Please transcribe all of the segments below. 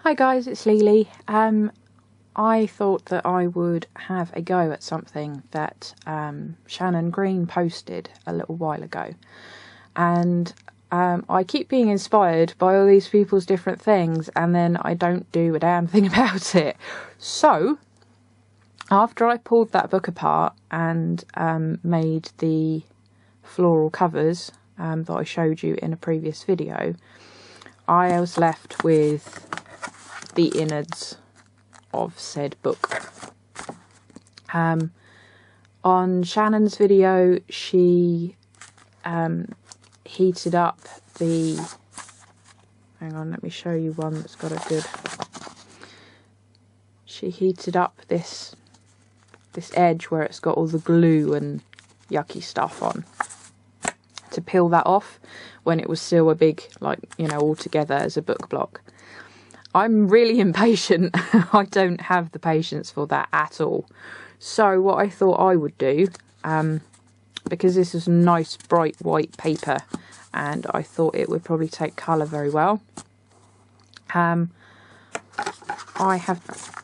Hi guys, it's Lily. I thought that I would have a go at something that Shannon Green posted a little while ago. And I keep being inspired by all these people's different things, and then I don't do a damn thing about it. So, after I pulled that book apart and made the floral covers that I showed you in a previous video, I was left with the innards of said book. On Shannon's video, she heated up the... Hang on, let me show you one that's got a good... She heated up this edge where it's got all the glue and yucky stuff on to peel that off when it was still a big, like, you know, all together as a book block. I'm really impatient. I don't have the patience for that at all. So what I thought I would do, because this is nice bright white paper and I thought it would probably take colour very well, I have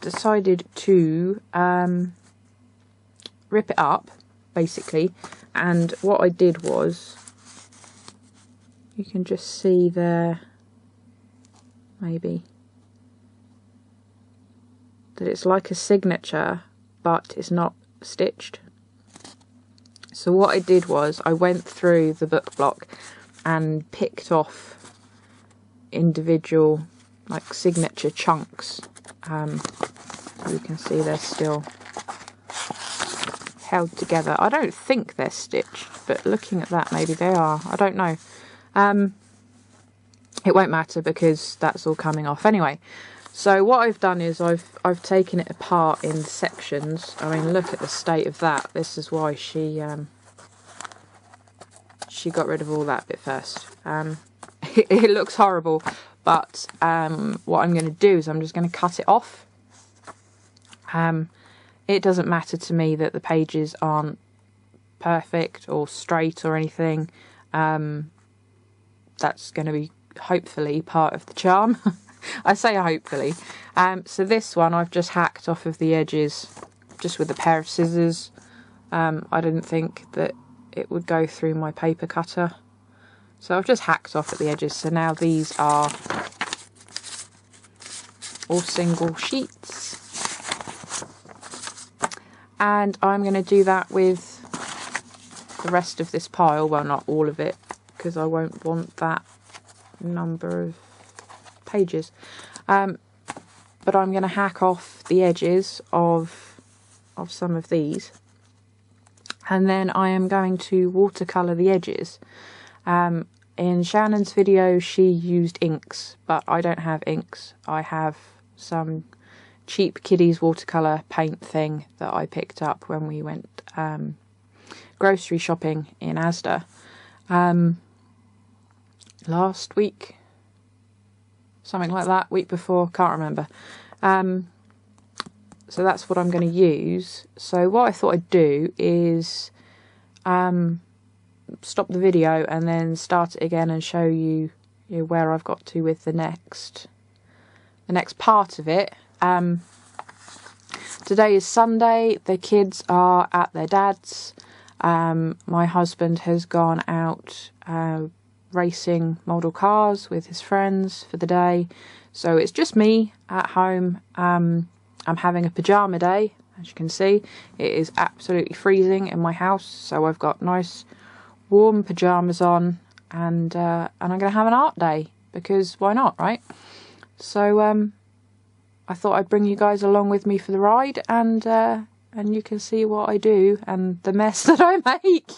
decided to rip it up, basically. And what I did was, you can just see there, maybe, that it's like a signature but it's not stitched. So what I did was I went through the book block and picked off individual like signature chunks. You can see they're still held together. I don't think they're stitched, but looking at that maybe they are. I don't know. It won't matter because that's all coming off anyway. So what I've done is I've taken it apart in sections. I mean, look at the state of that. This is why she got rid of all that bit first. It looks horrible, but what I'm going to do is I'm just going to cut it off. It doesn't matter to me that the pages aren't perfect or straight or anything. That's going to be hopefully part of the charm. I say hopefully. So this one I've just hacked off of the edges just with a pair of scissors. I didn't think that it would go through my paper cutter, so I've just hacked off at the edges. So now these are all single sheets, and I'm going to do that with the rest of this pile. Well, not all of it, because I won't want that number of pages, but I'm going to hack off the edges of some of these, and then I am going to watercolour the edges. In Shannon's video she used inks, but I don't have inks. I have some cheap kiddies watercolour paint thing that I picked up when we went grocery shopping in Asda last week, something like that, week before, can't remember. So that's what I'm going to use. So what I thought I'd do is stop the video and then start it again and show you, where I've got to with the next part of it. Today is Sunday. The kids are at their dad's. My husband has gone out racing model cars with his friends for the day, so it's just me at home. I'm having a pyjama day. As you can see, it is absolutely freezing in my house, so I've got nice warm pyjamas on, and I'm going to have an art day, because why not, right? So I thought I'd bring you guys along with me for the ride, and you can see what I do and the mess that I make.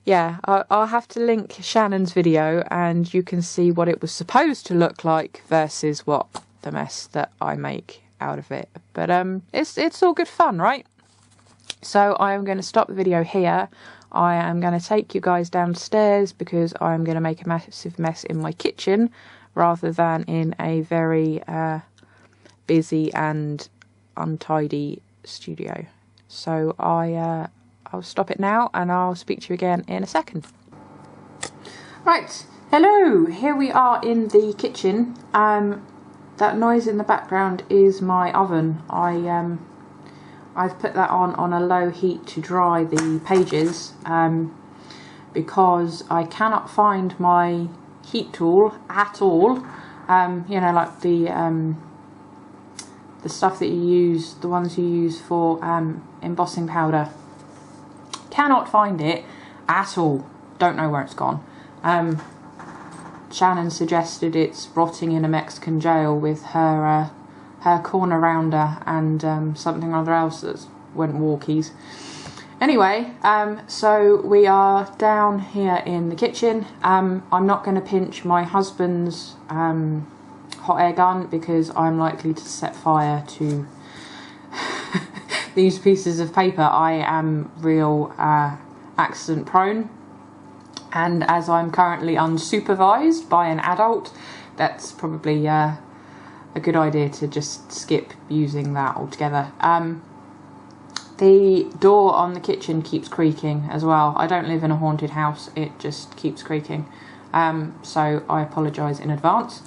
Yeah, I'll have to link Shannon's video and you can see what it was supposed to look like versus what the mess that I make out of it. But it's all good fun, right? So I am going to stop the video here. I am going to take you guys downstairs because I am going to make a massive mess in my kitchen rather than in a very busy and untidy studio. So I'll stop it now and I'll speak to you again in a second. Right, Hello, here we are in the kitchen. That noise in the background is my oven. I've put that on a low heat to dry the pages because I cannot find my heat tool at all. You know, like the stuff that you use, the ones you use for embossing powder. Cannot find it at all. Don't know where it's gone. Shannon suggested it's rotting in a Mexican jail with her corner rounder and something or other else that went walkies. Anyway, so we are down here in the kitchen. I'm not going to pinch my husband's hot air gun because I'm likely to set fire to these pieces of paper. I am real accident prone. And as I'm currently unsupervised by an adult, that's probably a good idea to just skip using that altogether. The door on the kitchen keeps creaking as well. I don't live in a haunted house, it just keeps creaking. So I apologise in advance.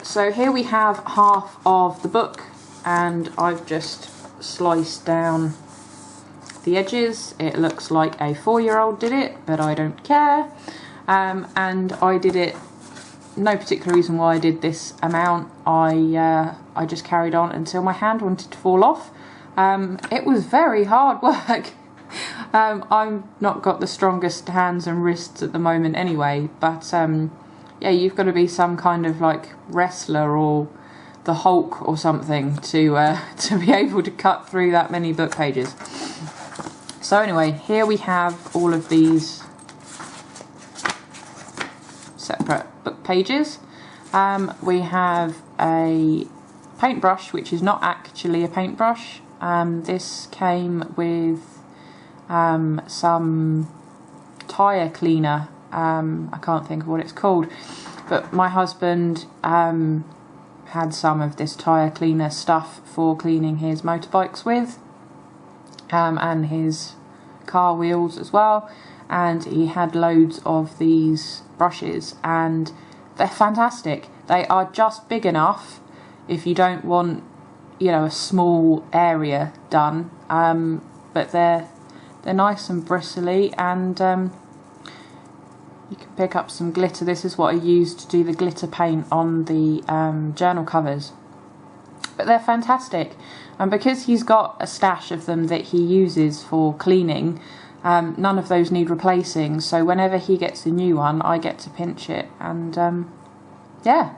So here we have half of the book, and I've just sliced down the edges. It looks like a 4-year-old did it, but I don't care. And I did it, no particular reason why I did this amount. I just carried on until my hand wanted to fall off. It was very hard work. I've not got the strongest hands and wrists at the moment anyway, but yeah, you've got to be some kind of like wrestler or the Hulk or something to be able to cut through that many book pages. So anyway, here we have all of these separate book pages. We have a paintbrush, which is not actually a paintbrush. This came with some tyre cleaner. I can't think of what it's called, but my husband had some of this tyre cleaner stuff for cleaning his motorbikes with, and his car wheels as well, and he had loads of these brushes, and they're fantastic. They are just big enough if you don't want, you know, a small area done, but they're nice and bristly, and you can pick up some glitter. This is what I used to do the glitter paint on the journal covers. But they're fantastic, and because he's got a stash of them that he uses for cleaning, none of those need replacing, so whenever he gets a new one I get to pinch it, and yeah,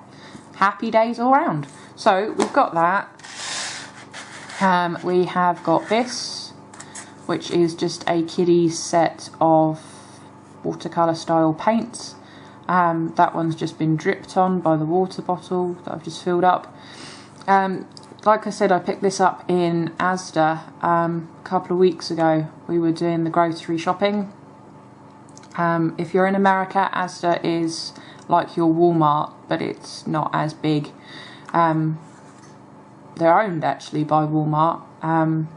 happy days all round. So we've got that. We have got this, which is just a kiddie's set of watercolour style paints. That one's just been dripped on by the water bottle that I've just filled up. Like I said, I picked this up in Asda a couple of weeks ago. We were doing the grocery shopping. If you're in America, Asda is like your Walmart, but it's not as big. They're owned actually by Walmart,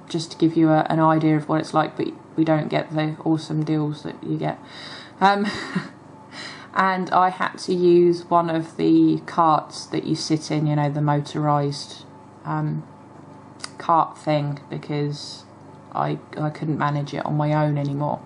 just to give you an idea of what it's like, but we don't get the awesome deals that you get. And I had to use one of the carts that you sit in, you know, the motorised cart thing, because I couldn't manage it on my own anymore.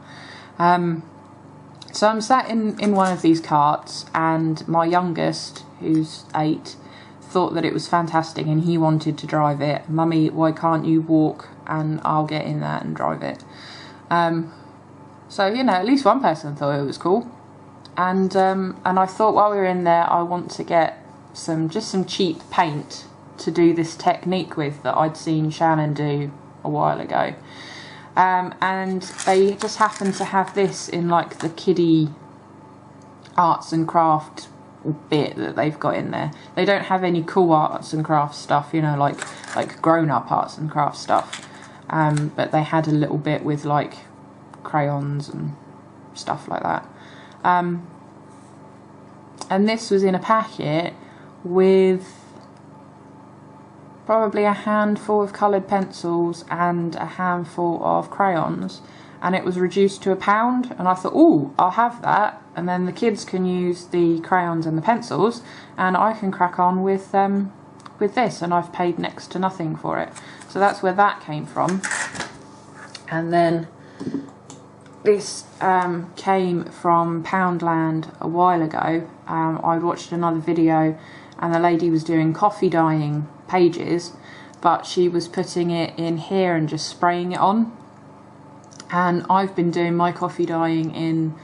So I'm sat in one of these carts, and my youngest, who's 8, thought that it was fantastic and he wanted to drive it. Mummy, why can't you walk and I'll get in there and drive it? So, you know, at least one person thought it was cool. And I thought while we were in there, I want to get just some cheap paint to do this technique with that I'd seen Shannon do a while ago. And they just happened to have this in like the kiddie arts and craft bit that they've got in there. They don't have any cool arts and crafts stuff, you know, like grown-up arts and crafts stuff. But they had a little bit with like crayons and stuff like that. And this was in a packet with probably a handful of coloured pencils and a handful of crayons, and it was reduced to £1, and I thought, oh, I'll have that, and then the kids can use the crayons and the pencils, and I can crack on with this, and I've paid next to nothing for it. So that's where that came from. And then this came from Poundland a while ago. I'd watched another video and the lady was doing coffee dyeing pages, but she was putting it in here and just spraying it on. And I've been doing my coffee dyeing in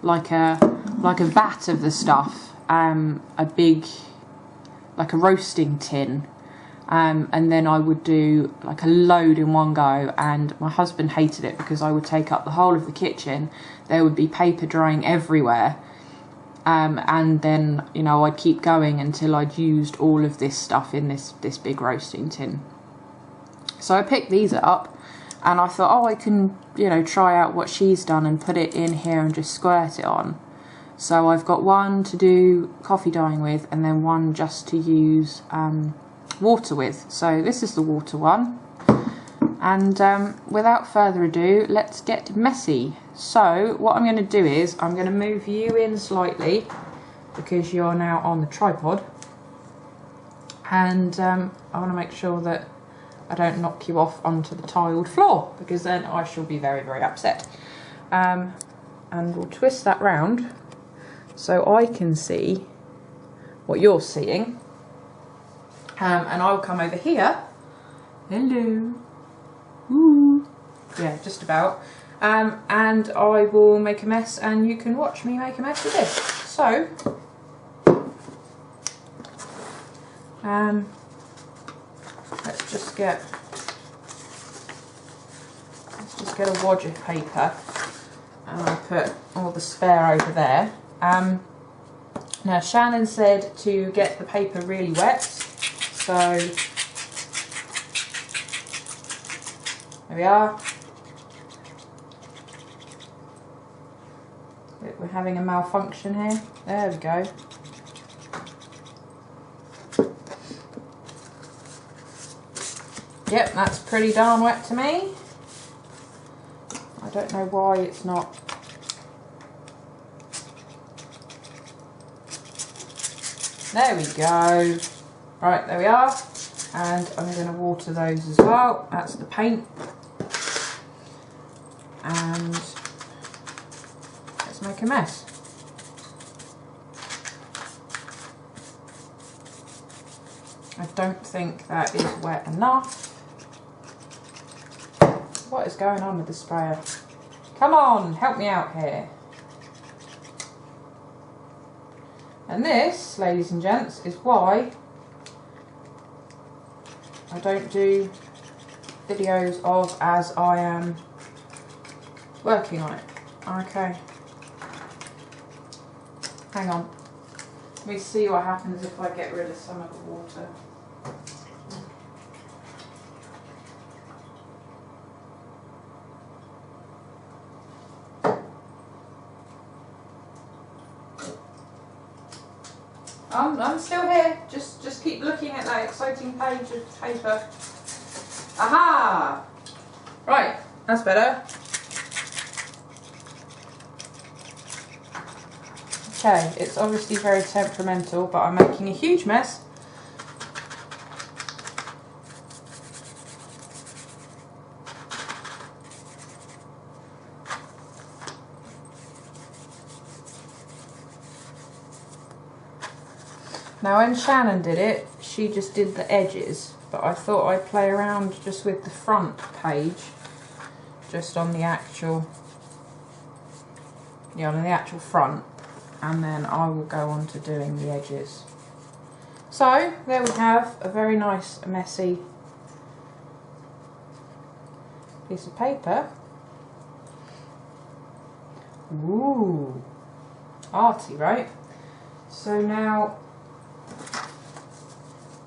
like a vat of the stuff, a big, like a roasting tin. And then I would do like a load in one go, and my husband hated it because I would take up the whole of the kitchen. There would be paper drying everywhere, and then, you know, I'd keep going until I'd used all of this stuff in this big roasting tin. So I picked these up and I thought, oh, I can, you know, try out what she's done and put it in here and just squirt it on. So I've got one to do coffee dyeing with and then one just to use water with. So this is the water one, and without further ado, let's get messy. So what I'm going to do is I'm going to move you in slightly because you're now on the tripod, and I want to make sure that I don't knock you off onto the tiled floor, because then I shall be very, very upset. And we'll twist that round so I can see what you're seeing. And I'll come over here. Hello. Ooh. Yeah, just about. And I will make a mess and you can watch me make a mess with this. So, let's just get a wad of paper, and I'll put all the spare over there. Now Shannon said to get the paper really wet. So there we are. We're having a malfunction here. There we go. Yep, that's pretty darn wet to me. I don't know why it's not. There we go. Right, there we are, and I'm going to water those as well. That's the paint, and let's make a mess. I don't think that is wet enough. What is going on with the sprayer? Come on, help me out here. And this, ladies and gents, is why I don't do videos of as I am working on it. Okay. Hang on. Let me see what happens if I get rid of some of the water. I'm still here. Just keep looking at that exciting page of paper. Aha! Right, that's better. Okay, it's obviously very temperamental, but I'm making a huge mess. Now when Shannon did it, she just did the edges, but I thought I'd play around just with the front page, just on the actual, on the actual front, and then I will go on to doing the edges. So there we have a very nice messy piece of paper. Ooh, arty, right? So now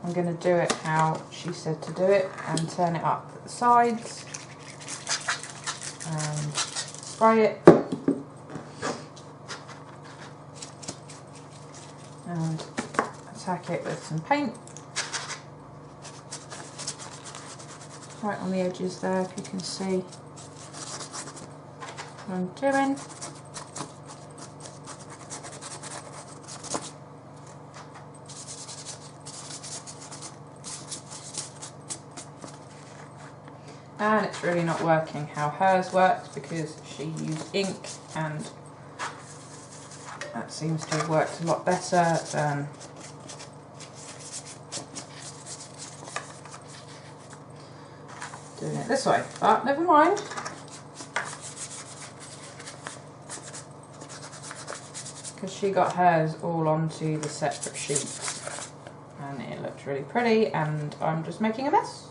I'm going to do it how she said to do it, and turn it up at the sides and spray it and attack it with some paint right on the edges there, if you can see. I'm doing. And it's really not working how hers works because she used ink, and that seems to have worked a lot better than doing it this way, but never mind. Because she got hers all onto the separate sheets and it looked really pretty, and I'm just making a mess.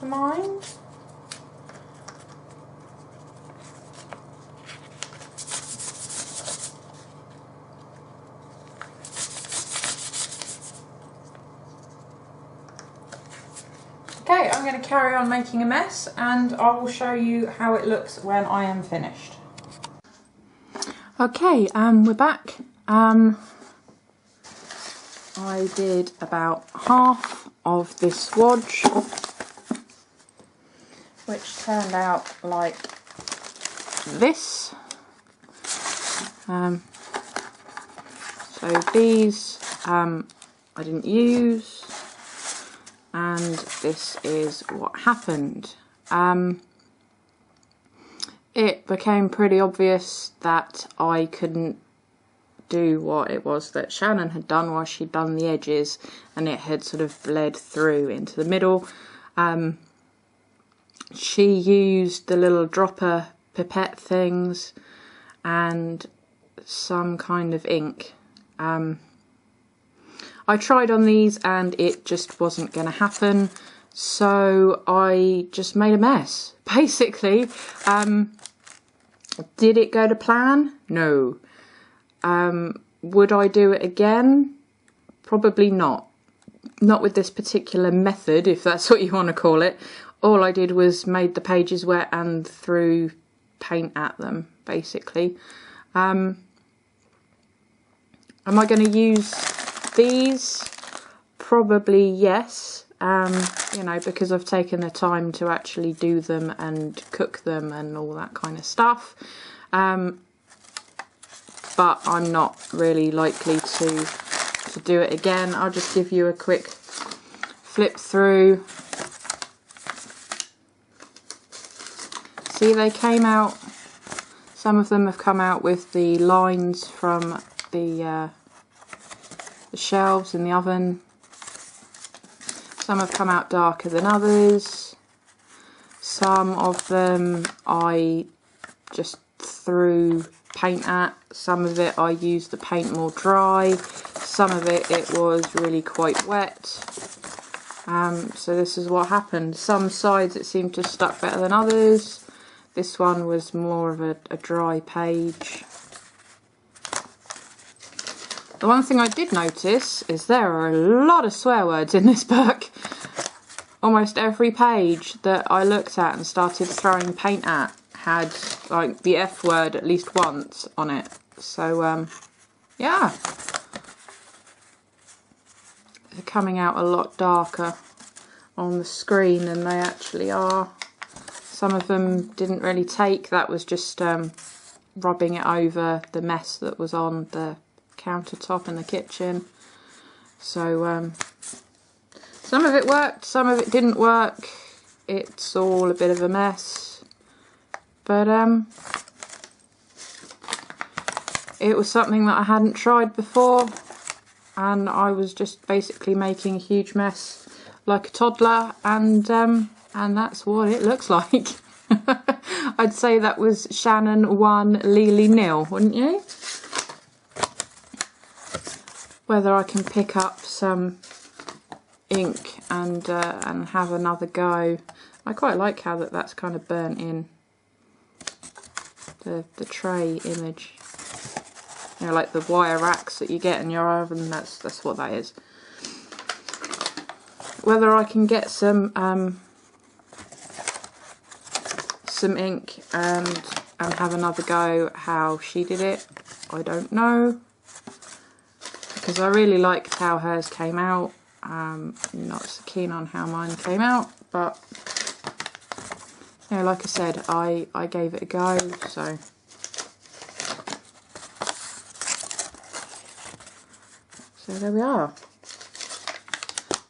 Mind. Okay, I'm going to carry on making a mess and I will show you how it looks when I am finished. Okay, we're back. I did about half of this swatch, which turned out like this. So these I didn't use, and this is what happened. It became pretty obvious that I couldn't do what it was that Shannon had done while she'd done the edges, and it had sort of bled through into the middle. She used the little dropper pipette things and some kind of ink. I tried on these and it just wasn't going to happen, so I just made a mess, basically. Did it go to plan? No. Would I do it again? Probably not. Not with this particular method, if that's what you want to call it. All I did was made the pages wet and threw paint at them, basically. Am I going to use these? Probably yes. You know, because I've taken the time to actually do them and cook them and all that kind of stuff. But I'm not really likely to do it again. I'll just give you a quick flip through. See, they came out, some of them have come out with the lines from the shelves in the oven. Some have come out darker than others. Some of them I just threw paint at. Some of it I used the paint more dry. Some of it was really quite wet. So this is what happened. Some sides it seemed to have stuck better than others. This one was more of a dry page. The one thing I did notice is there are a lot of swear words in this book. Almost every page that I looked at and started throwing paint at had like the F word at least once on it. So yeah, they're coming out a lot darker on the screen than they actually are. Some of them didn't really take, that was just rubbing it over the mess that was on the countertop in the kitchen. So some of it worked, some of it didn't work. It's all a bit of a mess, but it was something that I hadn't tried before, and I was just basically making a huge mess like a toddler, and that's what it looks like. I'd say that was Shannon 1, Lily 0, wouldn't you? Whether I can pick up some ink and have another go. I quite like how that's kind of burnt in the tray image. You know, like the wire racks that you get in your oven, that's what that is. Whether I can get some ink and have another go how she did it, I don't know, because I really liked how hers came out. Not so keen on how mine came out, but you know, like I said, I gave it a go, so there we are.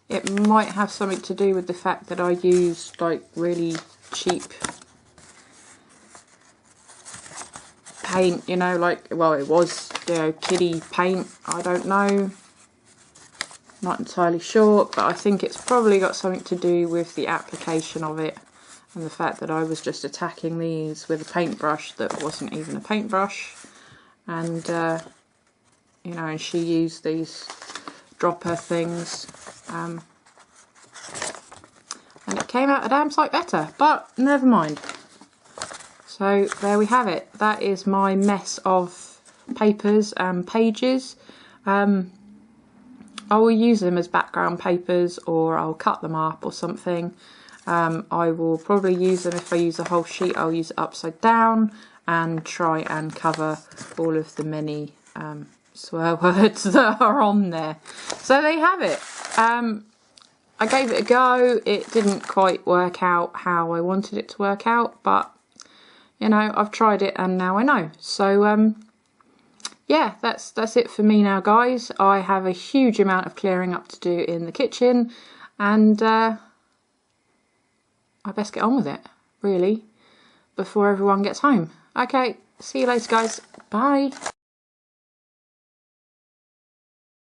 It might have something to do with the fact that I used like really cheap paint, you know, like, well, it was, you know, kiddie paint, I don't know, not entirely sure, but I think it's probably got something to do with the application of it and the fact that I was just attacking these with a paintbrush that wasn't even a paintbrush, and you know, and she used these dropper things, and it came out a damn sight better, but never mind. So there we have it. That is my mess of papers and pages. I will use them as background papers, or I'll cut them up or something. I will probably use them, if I use a whole sheet, I'll use it upside down and try and cover all of the many swear words that are on there. So there you have it. I gave it a go. It didn't quite work out how I wanted it to work out, but you know, I've tried it and now I know. So yeah, that's it for me now, guys. I have a huge amount of clearing up to do in the kitchen, and I best get on with it, really, before everyone gets home. Okay, see you later, guys. Bye.